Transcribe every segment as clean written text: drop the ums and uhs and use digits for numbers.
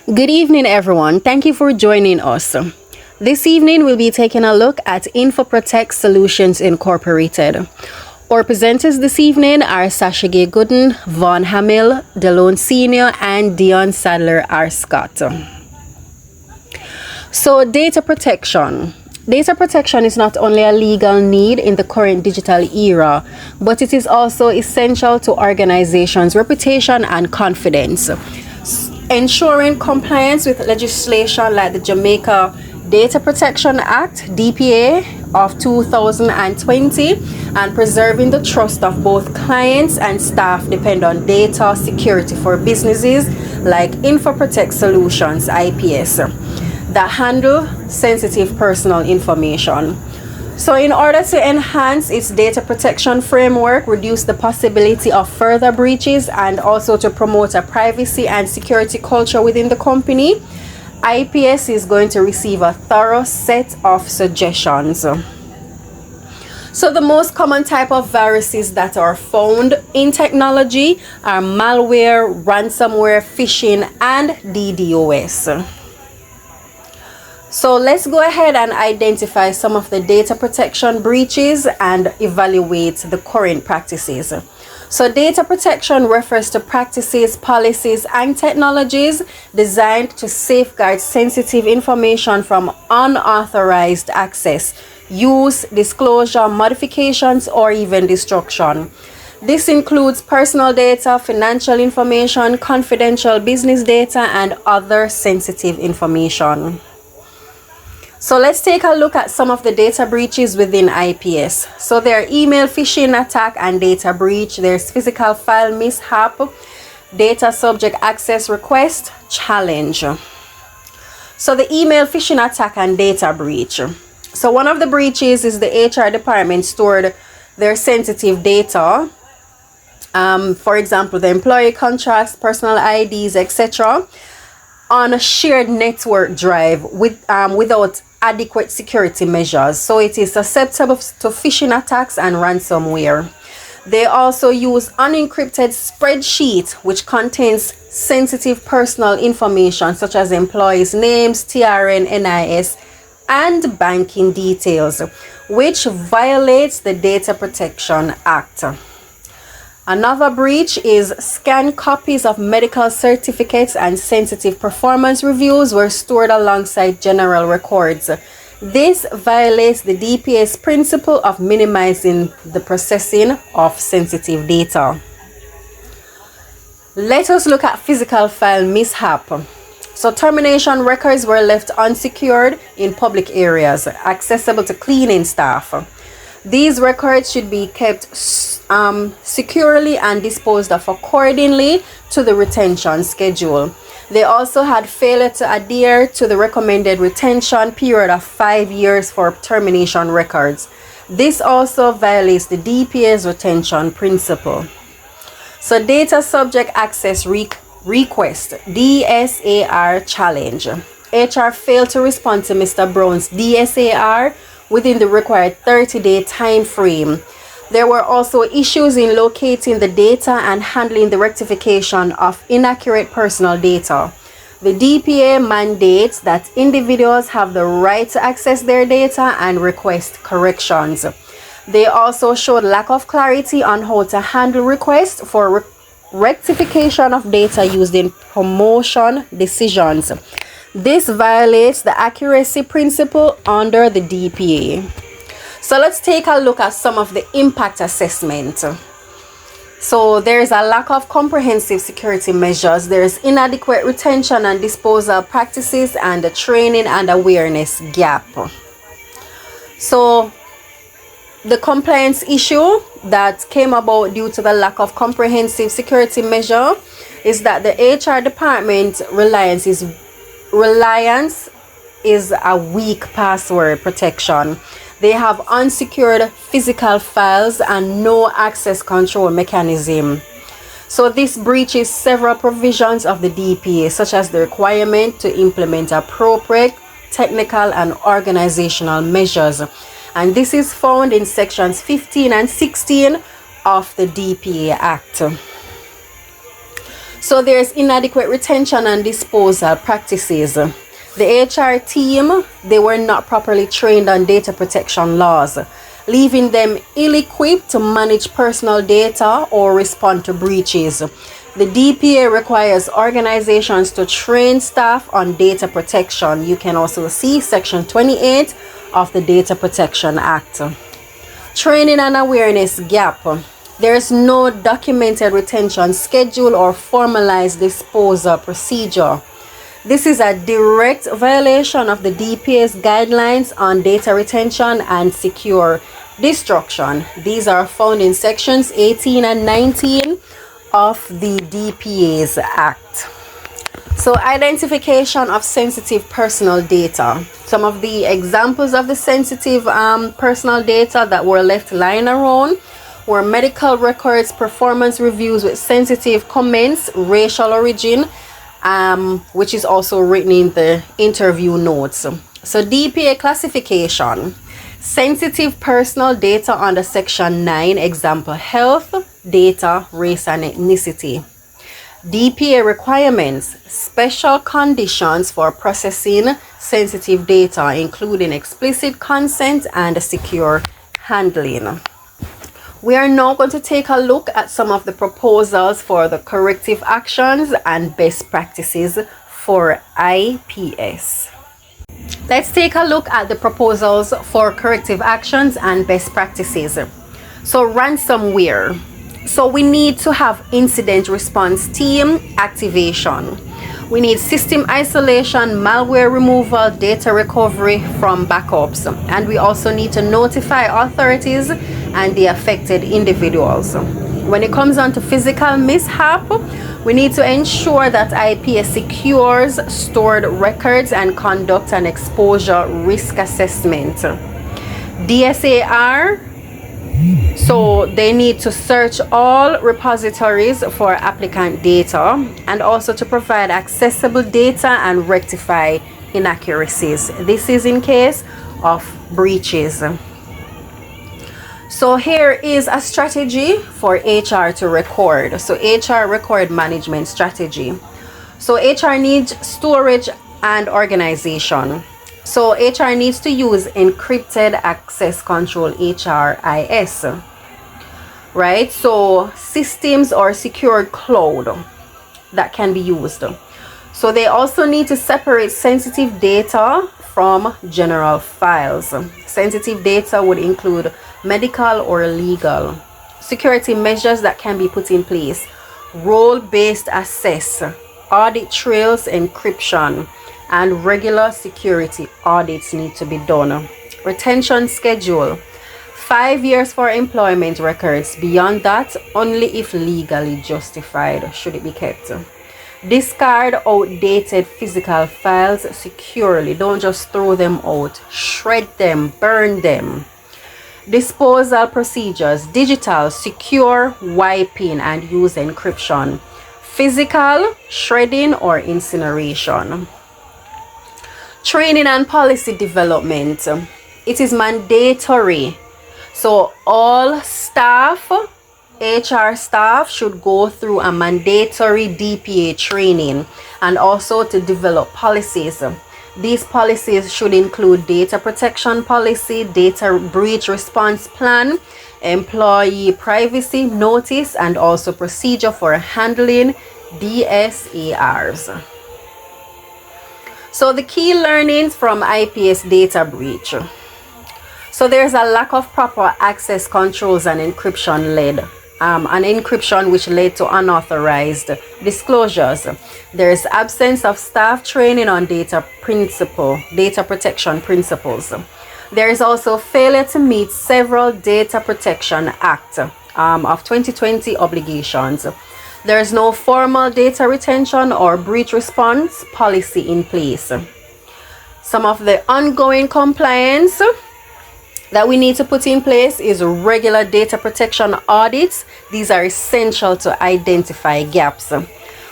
Good evening, everyone. Thank you for joining us. This evening, we'll be taking a look at InfoProtect Solutions Incorporated. Our presenters this evening are Sasha Gay Gooden, Vaughn Hamill, Delone Sr., and Dion Sadler R. Scott. So, data protection. Data protection is not only a legal need in the current digital era, but it is also essential to organizations' reputation and confidence. Ensuring compliance with legislation like the Jamaica Data Protection Act, DPA, of 2020, and preserving the trust of both clients and staff depend on data security for businesses like InfoProtect Solutions, IPS, that handle sensitive personal information. So in order to enhance its data protection framework, reduce the possibility of further breaches, and also to promote a privacy and security culture within the company, IPS is going to receive a thorough set of suggestions. So the most common type of viruses that are found in technology are malware, ransomware, phishing, and DDoS. So let's go ahead and identify some of the data protection breaches and evaluate the current practices. So data protection refers to practices, policies, and technologies designed to safeguard sensitive information from unauthorized access, use, disclosure, modifications, or even destruction. This includes personal data, financial information, confidential business data, and other sensitive information. So let's take a look at some of the data breaches within IPS. So there are email phishing attack and data breach. There's physical file mishap, data subject access request, challenge. So the email phishing attack and data breach. So one of the breaches is the HR department stored their sensitive data. For example, the employee contracts, personal IDs, etc., on a shared network drive without adequate security measures. So it is susceptible to phishing attacks and ransomware. They also use unencrypted spreadsheet which contains sensitive personal information such as employees' names, TRN, NIS, and banking details, which violates the Data Protection Act. Another breach is scanned copies of medical certificates and sensitive performance reviews were stored alongside general records. This violates the DPA's principle of minimizing the processing of sensitive data. Let us look at physical file mishap. So termination records were left unsecured in public areas, accessible to cleaning staff. These records should be kept securely and disposed of accordingly to the retention schedule. They also had failure to adhere to the recommended retention period of 5 years for termination records. This also violates the DPA's retention principle. So data subject access request, DSAR challenge. HR failed to respond to Mr. Brown's DSAR within the required 30-day time frame. There were also issues in locating the data and handling the rectification of inaccurate personal data. The DPA mandates that individuals have the right to access their data and request corrections. They also showed lack of clarity on how to handle requests for rectification of data used in promotion decisions. This violates the accuracy principle under the DPA. So let's take a look at some of the impact assessment. So there is a lack of comprehensive security measures. There is inadequate retention and disposal practices and a training and awareness gap. So the compliance issue that came about due to the lack of comprehensive security measure is that the HR department reliance is a weak password protection. They have unsecured physical files and no access control mechanism. So this breaches several provisions of the DPA, such as the requirement to implement appropriate technical and organizational measures. And this is found in sections 15 and 16 of the DPA Act. So there's inadequate retention and disposal practices. The HR team, they were not properly trained on data protection laws, leaving them ill-equipped to manage personal data or respond to breaches. The DPA requires organizations to train staff on data protection. You can also see Section 28 of the Data Protection Act. Training and awareness gap. There is no documented retention schedule or formalized disposal procedure. This is a direct violation of the DPA's guidelines on data retention and secure destruction. These are found in sections 18 and 19 of the DPA's Act. So identification of sensitive personal data. Some of the examples of the sensitive personal data that were left lying around were medical records, performance reviews with sensitive comments, racial origin, which is also written in the interview notes. So DPA classification. Sensitive personal data under Section 9, example, health data, race and ethnicity. DPA requirements, special conditions for processing sensitive data, including explicit consent and secure handling. We are now going to take a look at some of the proposals for the corrective actions and best practices for IPS. Let's take a look at the proposals for corrective actions and best practices. So ransomware. So we need to have incident response team activation. We need system isolation, malware removal, data recovery from backups. And we also need to notify authorities and the affected individuals. When it comes on to physical mishap, we need to ensure that IPS secures stored records and conduct an exposure risk assessment. DSAR, so they need to search all repositories for applicant data and also to provide accessible data and rectify inaccuracies. This is in case of breaches. So here is a strategy for HR to record. So HR record management strategy. So HR needs storage and organization. So HR needs to use encrypted access control, HRIS, right? So systems or secured cloud that can be used. So they also need to separate sensitive data from general files. Sensitive data would include medical or legal. Security measures that can be put in place. Role-based access, audit trails, encryption, and regular security audits need to be done. Retention schedule. 5 years for employment records. Beyond that, only if legally justified should it be kept. Discard outdated physical files securely. Don't just throw them out. Shred them, burn them. Disposal procedures. Digital, secure, wiping and use encryption. Physical, shredding or incineration. Training and policy development. It is mandatory. So all staff, HR staff should go through a mandatory DPA training and also to develop policies. These policies should include data protection policy, data breach response plan, employee privacy notice, and also procedure for handling DSARs. So the key learnings from IPS data breach. So there's a lack of proper access controls and encryption which led to unauthorized disclosures. There's absence of staff training on data protection principles. There is also failure to meet several Data Protection Act of 2020 obligations. There is no formal data retention or breach response policy in place. Some of the ongoing compliance that we need to put in place is regular data protection audits. These are essential to identify gaps.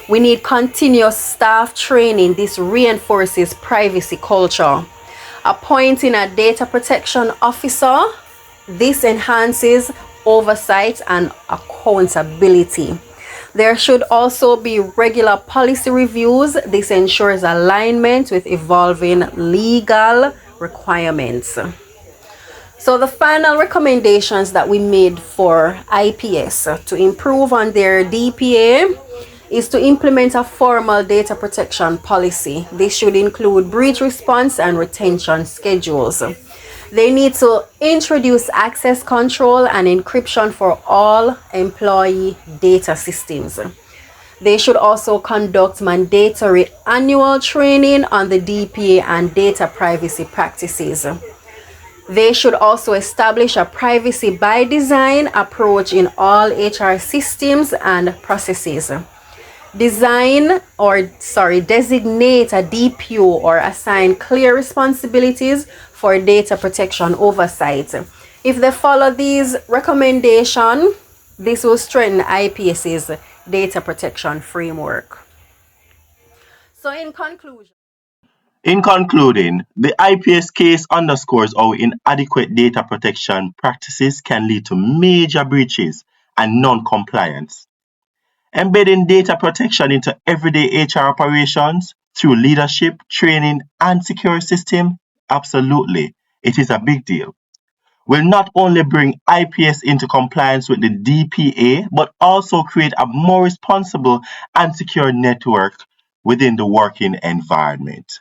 We need continuous staff training. This reinforces privacy culture. Appointing a data protection officer. This enhances oversight and accountability. There should also be regular policy reviews. This ensures alignment with evolving legal requirements. So the final recommendations that we made for IPS to improve on their DPA is to implement a formal data protection policy. This should include breach response and retention schedules. They need to introduce access control and encryption for all employee data systems. They should also conduct mandatory annual training on the DPA and data privacy practices. They should also establish a privacy by design approach in all HR systems and processes. Designate a DPO or assign clear responsibilities for data protection oversight. If they follow these recommendations, this will strengthen IPS's data protection framework. So In concluding, the IPS case underscores how inadequate data protection practices can lead to major breaches and non-compliance. Embedding data protection into everyday HR operations through leadership, training, and secure system, absolutely, it is a big deal. Will not only bring IPS into compliance with the DPA, but also create a more responsible and secure network within the working environment.